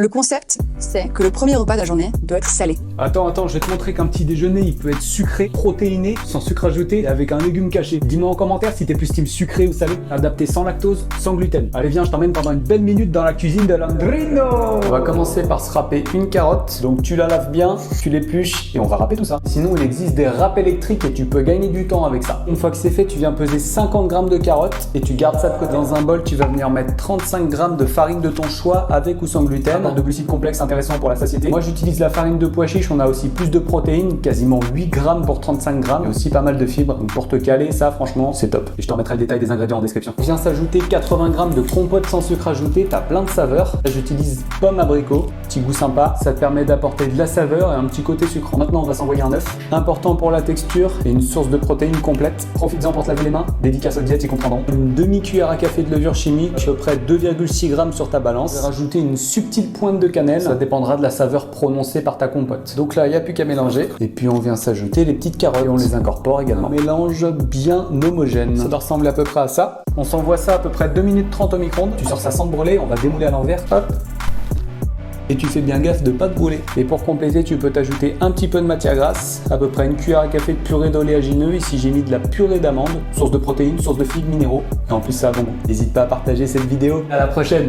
Le concept, c'est que le premier repas de la journée doit être salé. Attends, je vais te montrer qu'un petit déjeuner, il peut être sucré, protéiné, sans sucre ajouté et avec un légume caché. Dis-moi en commentaire si t'es plus team sucré ou salé, adapté sans lactose, sans gluten. Allez viens, je t'emmène pendant une belle minute dans la cuisine de Landrino. On va commencer par se râper une carotte. Donc tu la laves bien, tu l'épluches et on va râper tout ça. Sinon, il existe des râpes électriques et tu peux gagner du temps avec ça. Une fois que c'est fait, tu viens peser 50 g de carottes et tu gardes ça de côté. Dans un bol, tu vas venir mettre 35 g de farine de ton choix avec ou sans gluten. De glucides complexes intéressants pour la satiété. Moi j'utilise la farine de pois chiche, on a aussi plus de protéines, quasiment 8 g pour 35 g, et aussi pas mal de fibres. Donc pour te caler, ça franchement c'est top. Et je te remettrai le détail des ingrédients en description. Vient s'ajouter 80 g de compote sans sucre ajouté, t'as plein de saveurs. Là j'utilise pomme abricot, petit goût sympa, ça te permet d'apporter de la saveur et un petit côté sucrant. Maintenant on va s'envoyer un œuf, important pour la texture et une source de protéines complète. Profites-en pour te laver les mains, dédicace aux diètes, ils comprendront. Une demi-cuillère à café de levure chimique, à peu près 2,6 g sur ta balance. Je vais rajouter une subtile pointe de cannelle, ça dépendra de la saveur prononcée par ta compote. Donc là, il n'y a plus qu'à mélanger. Et puis on vient s'ajouter les petites carottes et on les incorpore également. Un mélange bien homogène. Ça doit ressembler à peu près à ça. On s'envoie ça à peu près 2 minutes 30 au micro-ondes. Tu sors ça sans te brûler, on va démouler à l'envers. Hop. Et tu fais bien gaffe de ne pas te brûler. Et pour compléter, tu peux t'ajouter un petit peu de matière grasse, à peu près une cuillère à café de purée d'oléagineux. Ici, j'ai mis de la purée d'amande, source de protéines, source de fibres minéraux. Et en plus, ça a bon goût. N'hésite pas à partager cette vidéo. À la prochaine.